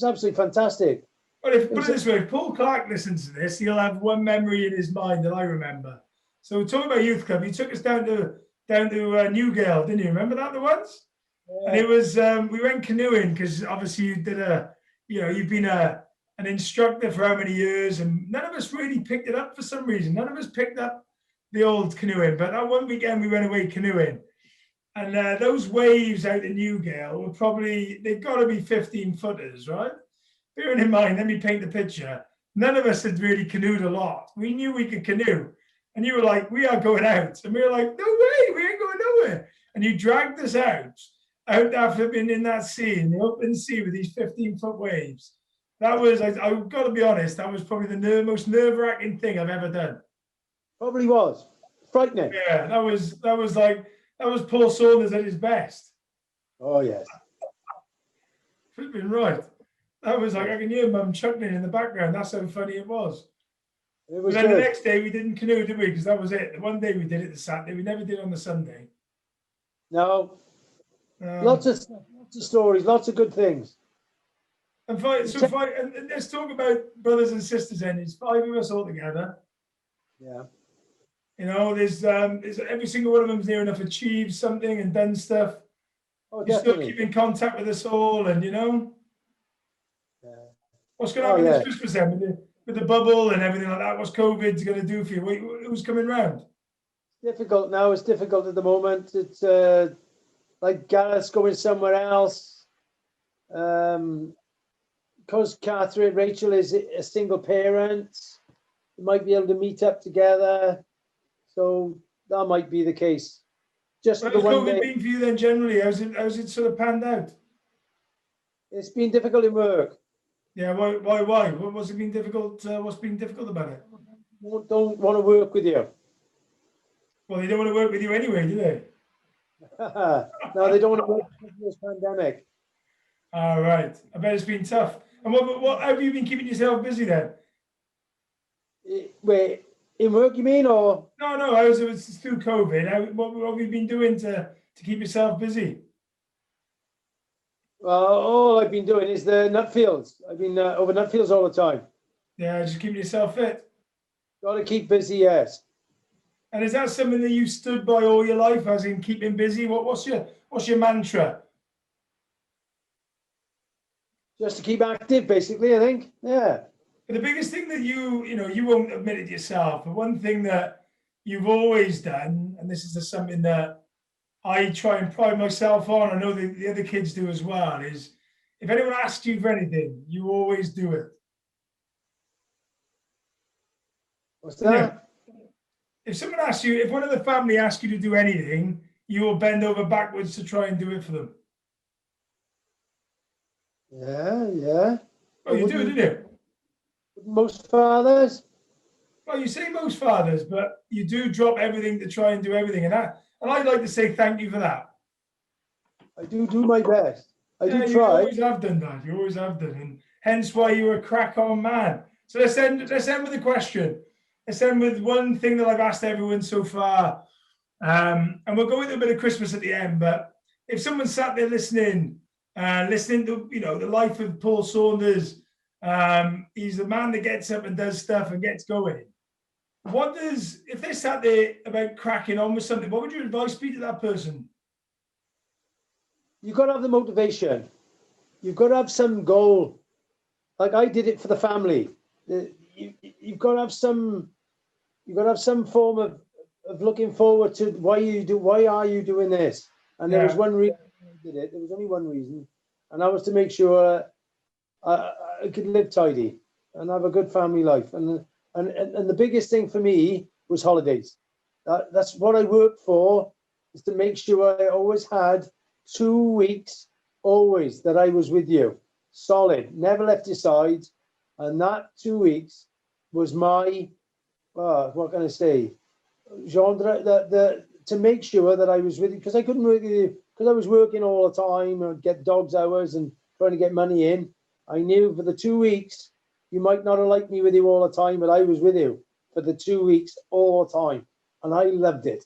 absolutely fantastic. Well, put it this way, if Paul Clark listens to this, he'll have one memory in his mind that I remember. So talking about youth club, you took us down to Newgale, didn't you? Remember that the once? Yeah. And it was we went canoeing because obviously you've been an instructor for how many years, and none of us really picked it up for some reason. None of us picked up the old canoeing, but that one weekend we went away canoeing, and those waves out in Newgale were they've got to be 15 footers, right? Bearing in mind, let me paint the picture. None of us had really canoed a lot. We knew we could canoe. And you were like, we are going out. And we were like, no way, we ain't going nowhere. And you dragged us out after being in that sea, in the open sea with these 15-foot waves. That was, I've got to be honest, that was probably the most nerve-wracking thing I've ever done. Probably was. Frightening. Yeah, that was Paul Saunders at his best. Oh, yes. Flipping right. That was like, I can hear Mum chuckling in the background. That's how funny it was. It was but then good. The next day we didn't canoe, did we? Because that was it. The one day we did it the Saturday. We never did it on the Sunday. No. Lots of stories, lots of good things. And let's talk about brothers and sisters then. It's 5 of us all together. Yeah. You know, there's every single one of them's near enough achieved something and done stuff. Oh, you still keep in contact with us all, and you know. Yeah. What's going to happen this Christmas then with the bubble and everything like that? What's COVID's going to do for you? Who's coming round? Difficult now. It's difficult at the moment. It's like Gareth's going somewhere else. Because Rachel is a single parent, they might be able to meet up together. So that might be the case. Just How's COVID been for you then generally? How's it sort of panned out? It's been difficult in work. Yeah, why? What's it been difficult? What's been difficult about it? Don't want to work with you. Well, they don't want to work with you anyway, do they? No, they don't want to work with this pandemic. All right. I bet it's been tough. And what have you been keeping yourself busy then? Wait, in work you mean, or? No, it's through COVID. What have you been doing to keep yourself busy? Well, all I've been doing is the nut fields. I've been over nut fields all the time. Yeah, just keeping yourself fit. Got to keep busy, yes. And is that something that you stood by all your life, as in keeping busy? What's your mantra? Just to keep active, basically, I think. Yeah. But the biggest thing that you won't admit it yourself, but one thing that you've always done, and this is something that I try and pride myself on, I know the other kids do as well, is if anyone asks you for anything, you always do it. What's that? if someone asks you, if one of the family asks you to do anything, you will bend over backwards to try and do it for them. Yeah. Oh, you do, didn't you? Most fathers? Well, you say most fathers, but you do drop everything to try and do everything. And I'd like to say thank you for that. I do my best. I do You try. always have done that. You always have done. And hence why you're a crack-on man. So let's end with a question. Let's end with one thing that I've asked everyone so far. And we'll go with a bit of Christmas at the end. But if someone sat there listening to, the life of Paul Saunders, he's the man that gets up and does stuff and gets going. If they sat there about cracking on with something, what would your advice be to that person? You've got to have the motivation. You've got to have some goal. Like I did it for the family. You've got to have some form of looking forward to why are you doing this? And there was one reason I did it. There was only one reason, and that was to make sure I could live tidy and have a good family life. And the biggest thing for me was holidays. That's what I worked for, is to make sure I always had 2 weeks always that I was with you, solid, never left your side. And that 2 weeks was my what can I say, genre, to make sure that I was with you, because I couldn't work with you because I was working all the time and get dog's hours and trying to get money in. I knew for the 2 weeks you might not have liked me with you all the time, but I was with you for the 2 weeks all the time, and I loved it.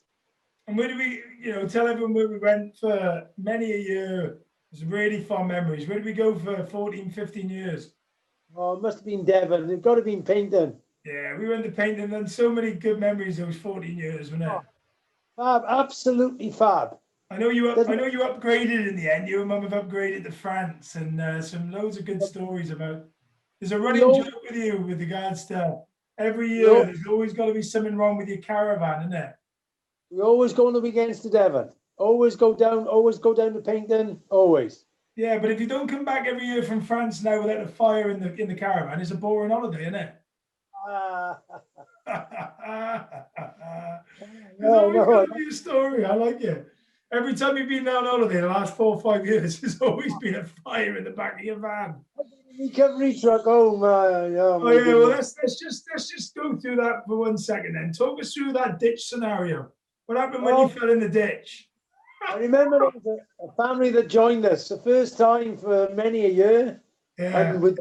And where did we, tell everyone where we went for many a year? Some really fond memories. Where did we go for 14, 15 years? Oh, it must have been Devon. It got to have been Painting. Yeah, we went to Painting, and so many good memories those 14 years, wasn't it? Fab, absolutely fab. I know you upgraded in the end. You and Mum have upgraded to France, and some loads of good stories about. There's a running joke with you with regards to every year. There's always got to be something wrong with your caravan, isn't there? We always go on the weekends to Devon. Always go down to Painting. Always. Yeah, but if you don't come back every year from France now without a fire in the caravan, it's a boring holiday, isn't it? There's always got to be a story. I like it. Every time you've been down holiday the last 4 or 5 years, there's always been a fire in the back of your van. Recovery truck home. Well, let's just go through that for 1 second then. Talk us through that ditch scenario. What happened when you fell in the ditch? I remember there was a family that joined us the first time for many a year. Yeah. And we'd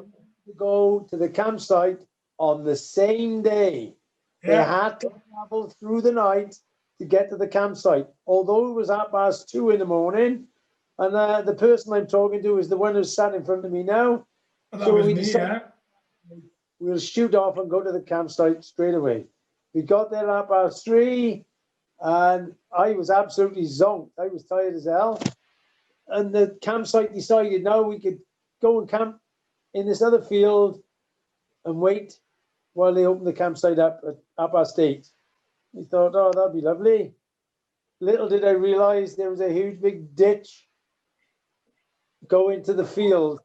go to the campsite on the same day. Yeah. They had to travel through the night to get to the campsite, although it was 2:30 in the morning. And the person I'm talking to is the one who's sat in front of me now. Well, that was me, yeah. We'll shoot off and go to the campsite straight away. We got there at 3:30, and I was absolutely zonked. I was tired as hell. And the campsite decided now we could go and camp in this other field and wait while they opened the campsite up at 8:30. We thought, oh, that'd be lovely. Little did I realize there was a huge big ditch going to the field.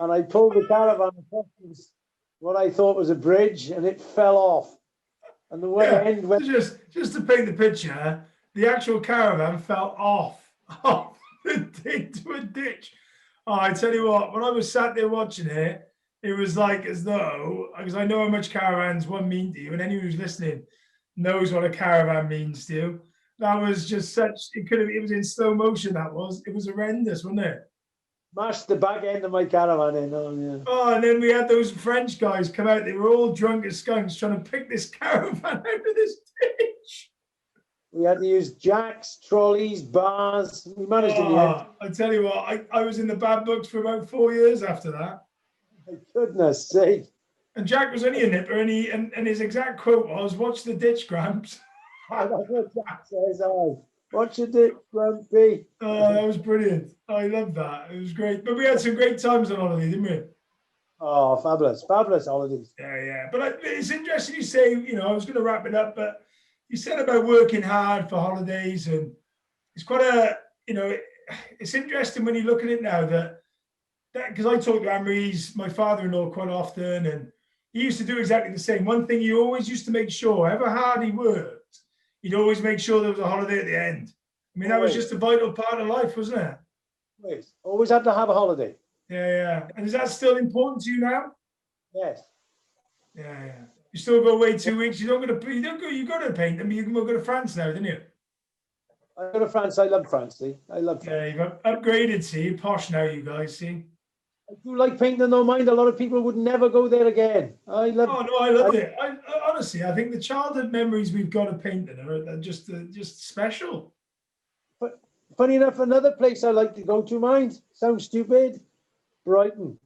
And I pulled the caravan across what I thought was a bridge, and it fell off. And the end went. Just to paint the picture, the actual caravan fell off into a ditch. Oh, I tell you what, when I was sat there watching it, it was like as though, because I know how much caravans mean to you, and anyone who's listening knows what a caravan means to you. That was just it was in slow motion. It was horrendous, wasn't it? Smashed the back end of my caravan in. Oh, and then we had those French guys come out. They were all drunk as skunks trying to pick this caravan out of this ditch. We had to use jacks, trolleys, bars. We managed in the end. I tell you what, I was in the bad books for about 4 years after that. My goodness sake. And Jack was only a nipper, and his exact quote was, "Watch the ditch, Gramps." That's what Jack says. Watch the ditch, Grumpy. Oh, that was brilliant. I love that. It was great. But we had some great times on holiday, didn't we? Oh, fabulous holidays. Yeah. But it's interesting you say, I was going to wrap it up, but you said about working hard for holidays, and it's quite it's interesting when you look at it now that because I talk to Anne-Marie's, my father-in-law, quite often, and he used to do exactly the same. One thing he always used to make sure, however hard he worked, he'd always make sure there was a holiday at the end. I mean, that was just a vital part of life, wasn't it? Always had to have a holiday. Yeah. And is that still important to you now? Yes. Yeah. You still go away 2 weeks. You go to paint them. You can go to France now, didn't you? I go to France. I love France, see. I love France. Yeah, you've upgraded, see. You're posh now, you guys, see. I do like painting, no mind. A lot of people would never go there again. I loved it. I honestly, I think the childhood memories we've got of painting are just special. But funny enough, another place I like to go to, mind, sounds stupid, Brighton.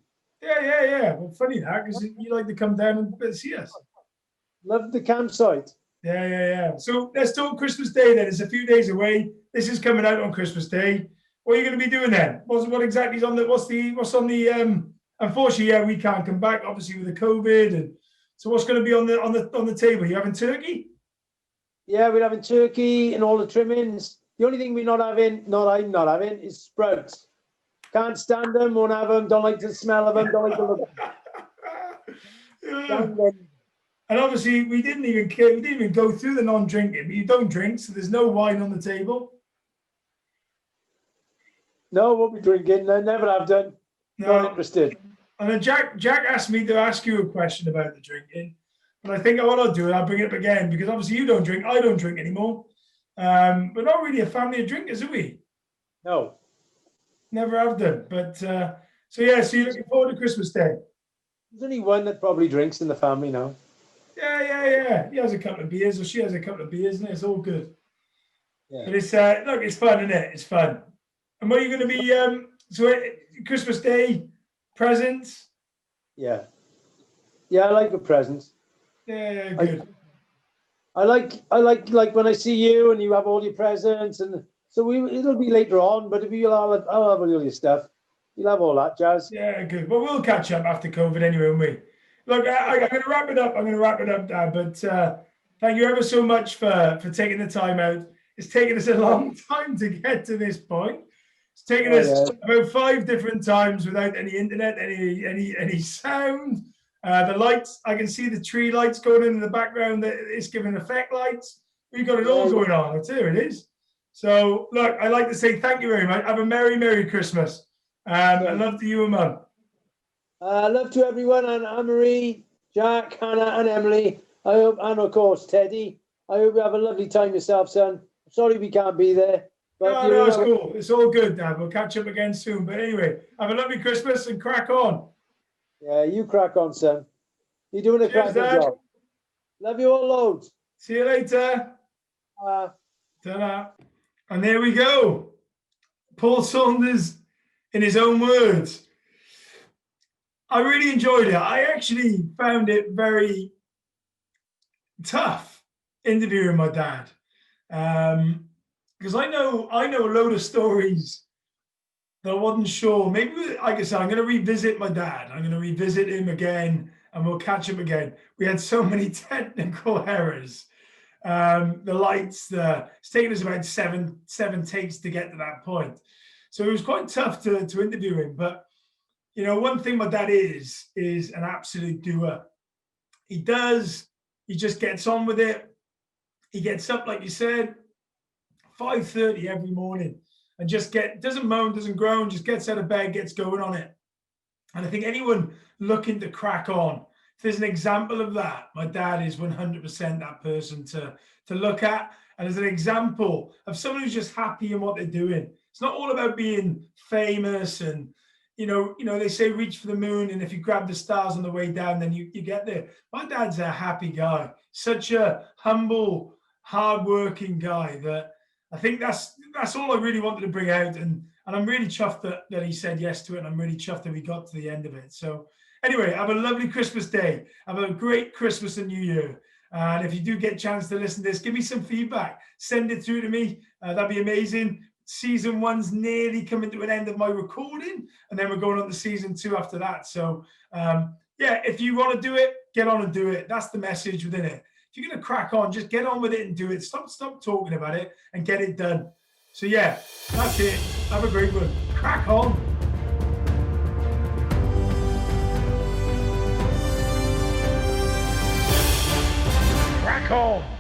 Yeah. Well, funny that, because you like to come down and see us. Love the campsite. Yeah. So let's talk Christmas Day then. It's a few days away. This is coming out on Christmas Day. What are you going to be doing then? What exactly is on the? What's on the? Unfortunately, we can't come back, obviously with the COVID, and so what's going to be on the table? You having turkey? Yeah, we're having turkey and all the trimmings. The only thing I'm not having, is sprouts. Can't stand them. Won't have them. Don't like the smell of them. Don't like the look of them. And obviously, we didn't even go through the non-drinking. But you don't drink, so there's no wine on the table. No, won't be drinking. I never have done. No. Not interested. And then Jack asked me to ask you a question about the drinking. And I think what I'll do, I'll bring it up again, because obviously you don't drink, I don't drink anymore. We're not really a family of drinkers, are we? No. Never have done. But so you're looking forward to Christmas Day. There's only one that probably drinks in the family now. Yeah. He has a couple of beers, or she has a couple of beers, and it's all good. Yeah. But it's it's fun, isn't it? It's fun. And what are you going to be? Christmas Day presents? Yeah, I like the presents. Yeah, good. I like when I see you and you have all your presents, and so it'll be later on. But if I'll have all your stuff, you'll have all that jazz. Yeah, good. Well, we'll catch up after COVID anyway, won't we? Look, I'm going to wrap it up. Dad. But thank you ever so much for taking the time out. It's taken us a long time to get to this point. It's taken us about 5 different times without any internet, any sound. The lights, I can see the tree lights going in the background. It's giving effect lights. We've got it all going on. Here it is. So, look, I'd like to say thank you very much. Have a Merry Christmas. And love to you and Mum. Love to everyone, and Anne-Marie, Jack, Hannah, and Emily. I hope, and of course, Teddy. I hope you have a lovely time yourself, son. Sorry we can't be there. But no, it's cool. It's all good, Dad. We'll catch up again soon. But anyway, have a lovely Christmas and crack on. Yeah, you crack on, son. You're doing a cracking job. Love you all loads. See you later. Ta-da. And there we go. Paul Saunders, in his own words. I really enjoyed it. I actually found it very tough interviewing my dad. Because I know a load of stories that I wasn't sure. Maybe, like I said, I'm going to revisit my dad. I'm going to revisit him again, and we'll catch him again. We had so many technical errors. The lights, it's taken us about seven takes to get to that point. So it was quite tough to interview him. But, one thing my dad is an absolute doer. He just gets on with it. He gets up, like you said, 5:30 every morning, and doesn't moan, doesn't groan, just gets out of bed, gets going on it. And I think anyone looking to crack on, if there's an example of that, my dad is 100% that person to look at. And as an example of someone who's just happy in what they're doing. It's not all about being famous and, they say reach for the moon, and if you grab the stars on the way down, then you get there. My dad's a happy guy, such a humble, hardworking guy that I think that's all I really wanted to bring out, and I'm really chuffed that he said yes to it, and I'm really chuffed that we got to the end of it. So anyway, have a lovely Christmas Day. Have a great Christmas and New Year. And if you do get a chance to listen to this, give me some feedback. Send it through to me. That'd be amazing. Season 1's nearly coming to an end of my recording, and then we're going on to season 2 after that. So if you want to do it, get on and do it. That's the message within it. If you're going to crack on, just get on with it and do it. Stop talking about it and get it done. So that's it. Have a great one. Crack on. Crack on.